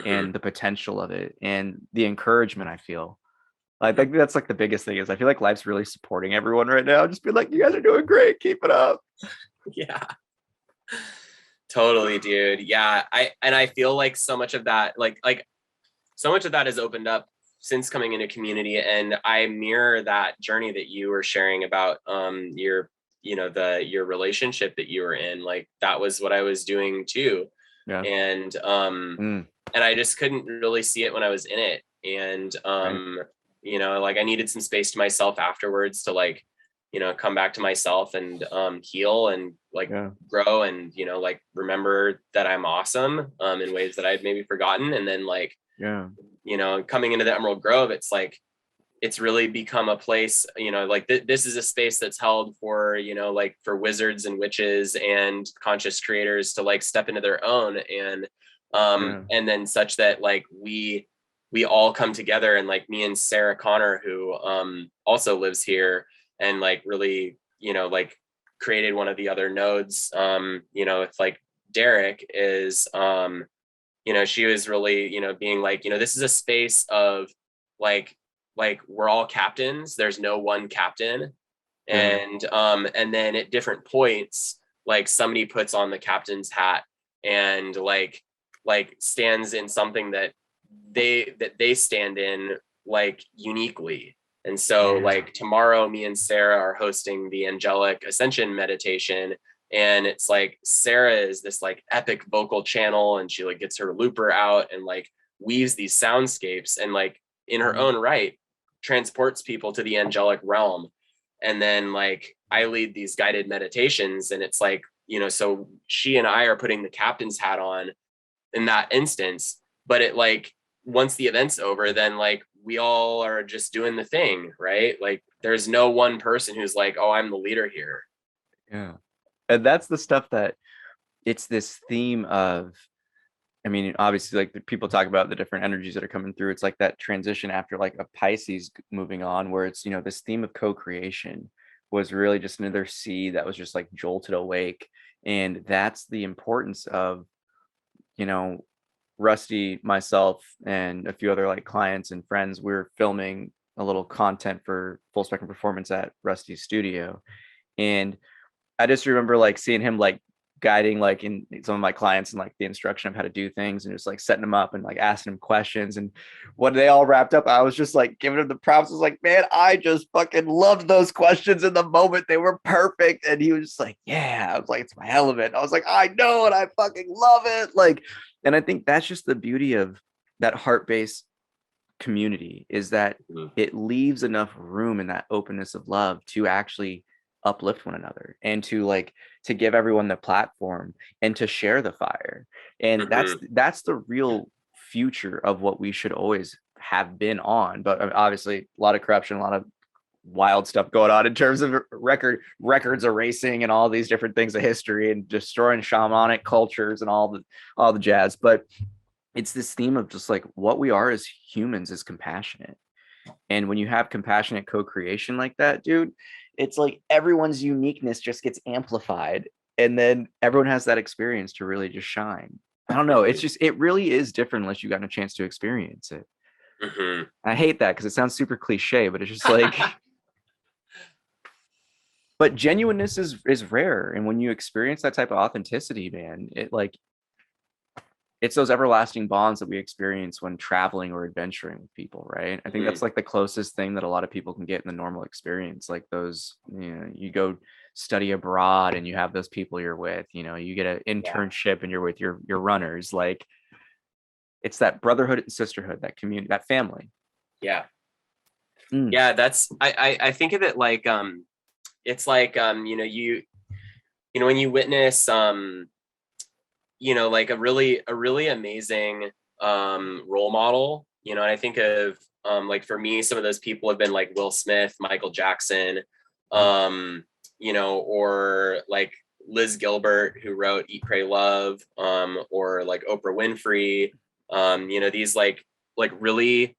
and the potential of it and the encouragement I feel. I think that's like the biggest thing is I feel like life's really supporting everyone right now. Just be like, you guys are doing great. Keep it up. Yeah. Totally, dude. Yeah. I feel like so much of that, like so much of that has opened up since coming into community. And I mirror that journey that you were sharing about your relationship that you were in. Like, that was what I was doing too. Yeah. And and I just couldn't really see it when I was in it. And right. You know, like I needed some space to myself afterwards to like, you know, come back to myself and heal and like grow and, you know, like remember that I'm awesome in ways that I'd maybe forgotten. And then like, you know, coming into the Emerald Grove, it's like it's really become a place, you know, like this is a space that's held for, you know, like for wizards and witches and conscious creators to like step into their own, and then such that like we all come together, and like me and Sarah Connor, who also lives here and like really, you know, like created one of the other nodes, you know, it's like Derek is, you know, she was really, you know, being like, you know, this is a space of like we're all captains. There's no one captain. And then at different points, like somebody puts on the captain's hat and like stands in something that they stand in like uniquely. And so like tomorrow, me and Sarah are hosting the Angelic Ascension meditation. And it's like Sarah is this like epic vocal channel, and she like gets her looper out and like weaves these soundscapes and like in her own right transports people to the angelic realm. And then like I lead these guided meditations, and it's like, you know, so she and I are putting the captain's hat on in that instance, but it like once the event's over, then like we all are just doing the thing, right? Like there's no one person who's like, oh, I'm the leader here. Yeah. And that's the stuff that it's this theme of, I mean, obviously, like the people talk about the different energies that are coming through. It's like that transition after like a Pisces moving on, where it's, you know, this theme of co-creation was really just another seed that was just like jolted awake. And that's the importance of, you know, Rusty, myself, and a few other like clients and friends. We're filming a little content for Full Spectrum Performance at Rusty's studio. And I just remember like seeing him like guiding like in some of my clients and like the instruction of how to do things, and just like setting them up and like asking them questions. And when they all wrapped up, I was just like giving them the props. I was like, man, I just fucking loved those questions in the moment. They were perfect. And he was just like, yeah. I was like, it's my element. I was like, I know, and I fucking love it. Like, and I think that's just the beauty of that heart-based community, is that it leaves enough room in that openness of love to actually uplift one another, and to like to give everyone the platform and to share the fire. And that's the real future of what we should always have been on. But obviously a lot of corruption, a lot of wild stuff going on in terms of records erasing and all these different things of history and destroying shamanic cultures and all the jazz. But it's this theme of just like what we are as humans is compassionate. And when you have compassionate co-creation like that, dude, it's like everyone's uniqueness just gets amplified, and then everyone has that experience to really just shine. I don't know. It's just, it really is different unless you've gotten a chance to experience it. I hate that because it sounds super cliche, but it's just like, but genuineness is rare. And when you experience that type of authenticity, man, it like, it's those everlasting bonds that we experience when traveling or adventuring with people, right? I think that's like the closest thing that a lot of people can get in the normal experience. Like those, you know, you go study abroad and you have those people you're with, you know, you get an internship and you're with your runners. Like it's that brotherhood and sisterhood, that community, that family. Yeah. Yeah. That's, I think of it like, it's like, you know, you know, when you witness, you know, like a really amazing role model, you know, and I think of like for me, some of those people have been like Will Smith, Michael Jackson, you know, or like Liz Gilbert, who wrote Eat, Pray, Love, or like Oprah Winfrey, you know, these like really,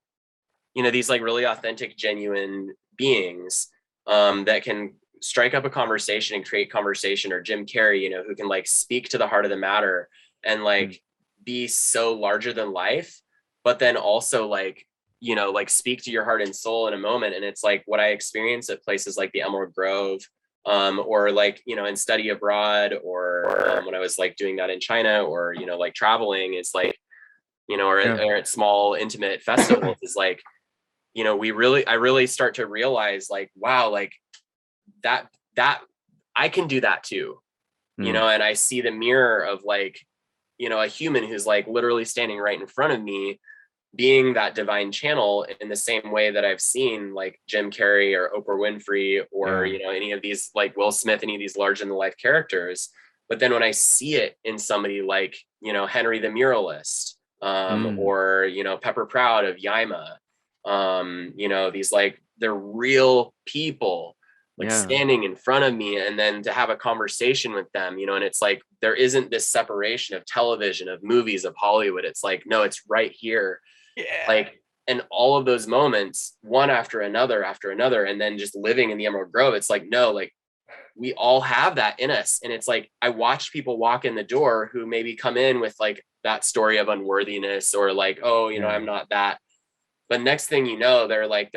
you know, these like really authentic, genuine beings that can strike up a conversation and create conversation, or Jim Carrey, you know, who can like speak to the heart of the matter and like be so larger than life, but then also like, you know, like speak to your heart and soul in a moment. And it's like what I experience at places like the Emerald Grove, or like, you know, in study abroad, or when I was like doing that in China, or, you know, like traveling, it's like, you know, or at small intimate festivals is like, you know, I really start to realize like, wow, like that I can do that too, you know, and I see the mirror of like, you know, a human who's like literally standing right in front of me, being that divine channel in the same way that I've seen like Jim Carrey or Oprah Winfrey or, you know, any of these like Will Smith, any of these large in the life characters. But then when I see it in somebody like, you know, Henry the Muralist, or, you know, Pepper Proud of Yaima, You know, these like, they're real people like Yeah. standing in front of me, and then to have a conversation with them, you know, and it's like, there isn't this separation of television, of movies, of Hollywood. It's like, no, it's right here. Yeah. Like, and all of those moments, one after another, and then just living in the Emerald Grove, it's like, no, like, we all have that in us. And it's like, I watched people walk in the door who maybe come in with like that story of unworthiness, or like, oh, you know, I'm not that. But next thing you know, they're like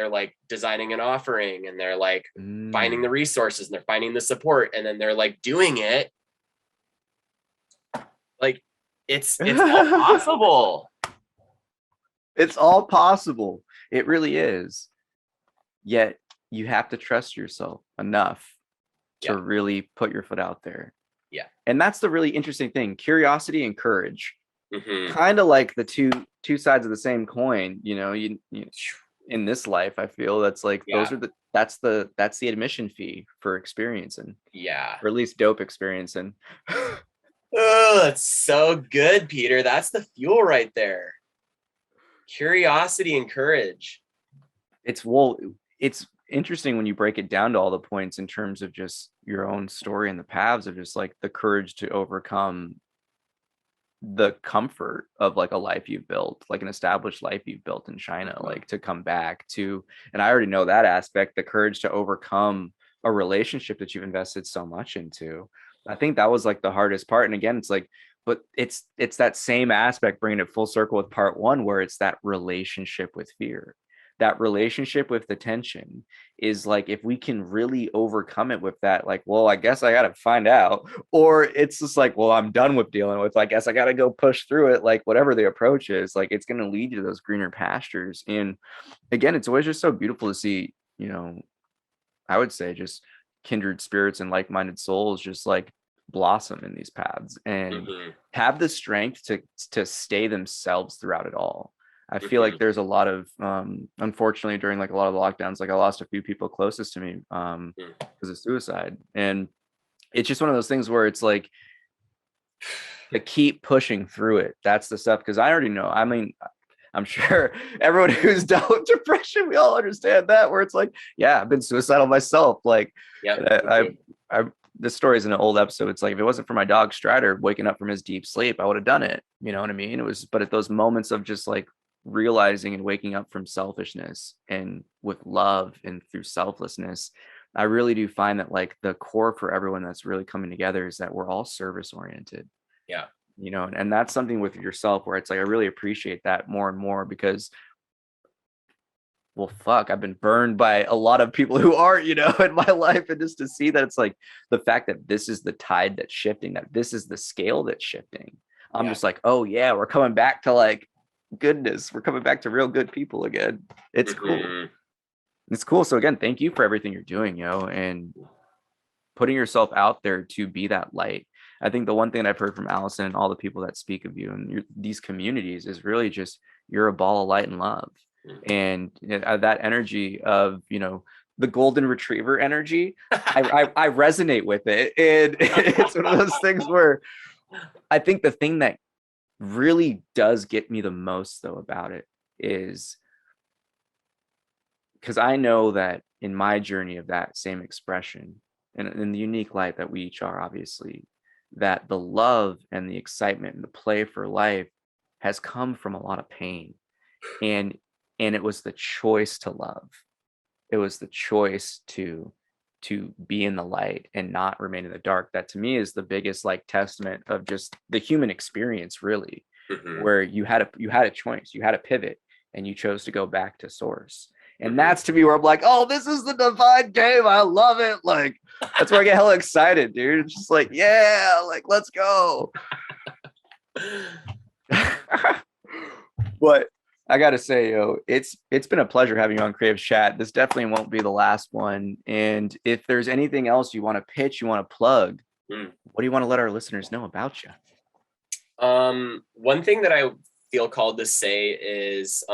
designing an offering, and they're like finding the resources, and they're finding the support, and then they're like doing it. Like, it's all possible. It's all possible. It really is. Yet you have to trust yourself enough to really put your foot out there. Yeah. And that's the really interesting thing. Curiosity and courage. Mm-hmm. Kind of like the two sides of the same coin. You know, you in this life, I feel that's like those are that's the admission fee for experiencing. Yeah. Or at least dope experiencing. Oh, that's so good, Peter. That's the fuel right there. Curiosity and courage. It's interesting when you break it down to all the points in terms of just your own story and the paths of just like the courage to overcome the comfort of like a life you've built, like an established life you've built in China, like to come back to, and I already know that aspect, the courage to overcome a relationship that you've invested so much into. I think that was like the hardest part. And again, it's like, but it's that same aspect, bringing it full circle with part one, where it's that relationship with fear. That relationship with the tension is like, if we can really overcome it with that, like, well, I guess I got to find out, or it's just like, well, I'm done with dealing with, I guess I got to go push through it. Like whatever the approach is, like, it's going to lead you to those greener pastures. And again, it's always just so beautiful to see, you know, I would say just kindred spirits and like-minded souls just like blossom in these paths and have the strength to stay themselves throughout it all. I feel like there's a lot of unfortunately during like a lot of the lockdowns, like I lost a few people closest to me because of suicide, and it's just one of those things where it's like to keep pushing through it. That's the stuff, because I already know, I mean, I'm sure everyone who's dealt with depression, we all understand that, where it's like, yeah, I've been suicidal myself. Like, I this story is in an old episode. It's like, if it wasn't for my dog Strider waking up from his deep sleep, I would have done it. You know what I mean? It was, but at those moments of just like realizing and waking up from selfishness and with love and through selflessness, I really do find that like the core for everyone that's really coming together is that we're all service oriented. Yeah. You know, and that's something with yourself where it's like, I really appreciate that more and more, because well, fuck, I've been burned by a lot of people who aren't, you know, in my life. And just to see that it's like the fact that this is the tide that's shifting, that this is the scale that's shifting. I'm just like, oh yeah, we're coming back to like goodness. We're coming back to real good people again. It's cool. It's cool. So again, thank you for everything you're doing, and putting yourself out there to be that light. I think the one thing I've heard from Allison and all the people that speak of you and these communities is really just, you're a ball of light and love. And that energy of, you know, the golden retriever energy, I resonate with it. And it's one of those things where I think the thing that really does get me the most though about it is because I know that in my journey of that same expression and in the unique light that we each are, obviously, that the love and the excitement and the play for life has come from a lot of pain. And it was the choice to love. It was the choice to be in the light and not remain in the dark. That to me is the biggest like testament of just the human experience, really, where you had a choice, you had a pivot, and you chose to go back to source. And that's to me where I'm like, oh, this is the divine game. I love it. Like, that's where I get hella excited, dude. It's just like, yeah, like, let's go. But I gotta say, it's been a pleasure having you on Creative Chat. This definitely won't be the last one. And if there's anything else you want to pitch, you want to plug, what do you want to let our listeners know about you? One thing that I feel called to say is,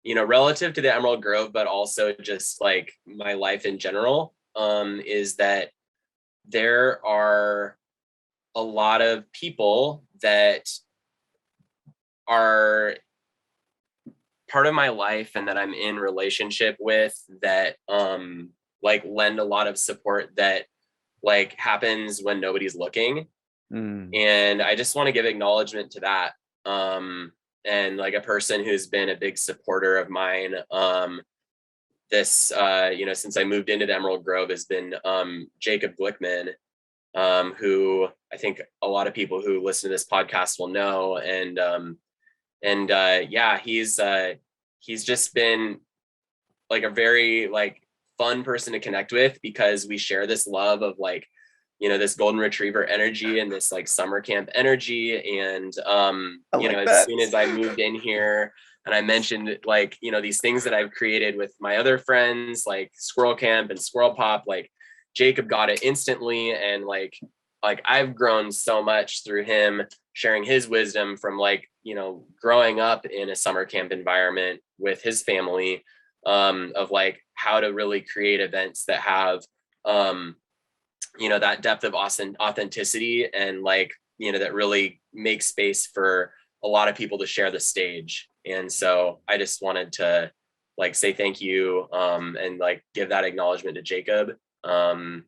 you know, relative to the Emerald Grove, but also just like my life in general, is that there are a lot of people that are part of my life and that I'm in relationship with that like lend a lot of support that like happens when nobody's looking. And I just want to give acknowledgement to that. And like a person who's been a big supporter of mine, this, since I moved into the Emerald Grove has been Jacob Glickman, who I think a lot of people who listen to this podcast will know. Yeah, he's just been like a very like fun person to connect with because we share this love of like, this golden retriever energy and this like summer camp energy. And, as soon as I moved in here and I mentioned like, these things that I've created with my other friends, like Squirrel Camp and Squirrel Pop, like Jacob got it instantly. And like I've grown so much through him sharing his wisdom from like, growing up in a summer camp environment with his family, of like how to really create events that have, that depth of authenticity and like, that really makes space for a lot of people to share the stage. And so I just wanted to like say thank you, and like give that acknowledgement to Jacob. I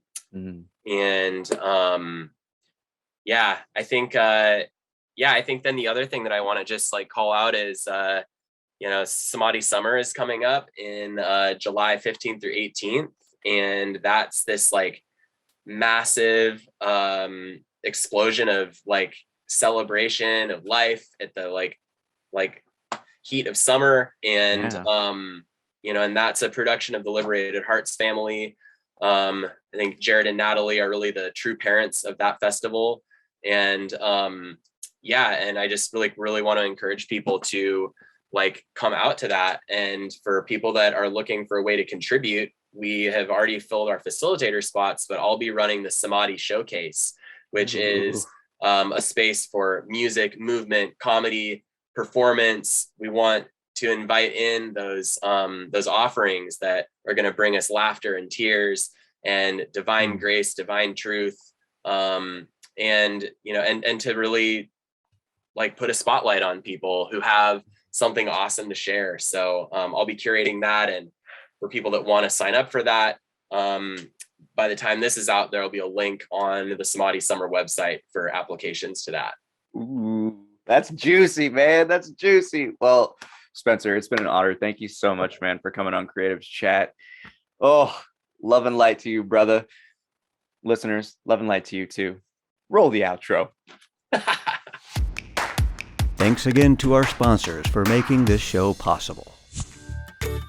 think then the other thing that I want to just like call out is, Samadhi Summer is coming up in July 15th through 18th. And that's this like massive explosion of like celebration of life at the like heat of summer. And, and that's a production of the Liberated Hearts family. I think Jared and Natalie are really the true parents of that festival. And and I just really want to encourage people to like come out to that. And for people that are looking for a way to contribute, we have already filled our facilitator spots, but I'll be running the Samadhi Showcase, which is a space for music, movement, comedy, performance. We want to invite in those offerings that are going to bring us laughter and tears and divine grace, divine truth, and to really like put a spotlight on people who have something awesome to share. So I'll be curating that, and for people that want to sign up for that, by the time this is out, there will be a link on the Samadhi Summer website for applications to that. Ooh, that's juicy, man. That's juicy. Well, Spencer, it's been an honor. Thank you so much, man, for coming on Creative's Chat. Oh, love and light to you, brother. Listeners, love and light to you too. Roll the outro. Thanks again to our sponsors for making this show possible.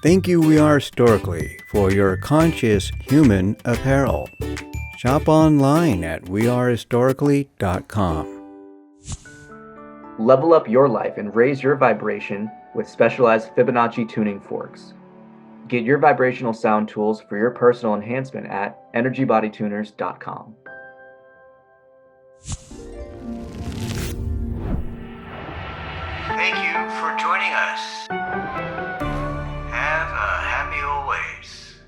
Thank you, We Are Historically, for your conscious human apparel. Shop online at wearehistorically.com. Level up your life and raise your vibration with specialized Fibonacci tuning forks. Get your vibrational sound tools for your personal enhancement at energybodytuners.com. Thank you for joining us. Have a happy always.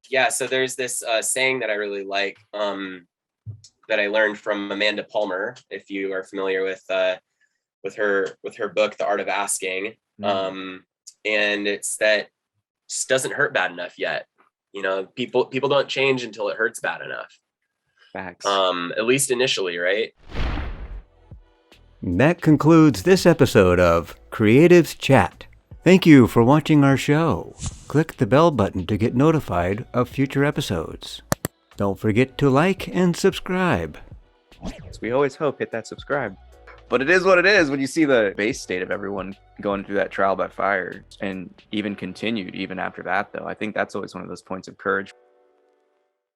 Yeah, so there's this saying that I really like, that I learned from Amanda Palmer. If you are familiar with her book, The Art of Asking, and it's that it just doesn't hurt bad enough yet. People don't change until it hurts bad enough. Facts. At least initially, right? That concludes this episode of Creative's Chat. Thank you for watching our show. Click the bell button to get notified of future episodes. Don't forget to like and subscribe. So we always hope, hit that subscribe. But it is what it is when you see the base state of everyone going through that trial by fire, and even continued even after that, though. I think that's always one of those points of courage.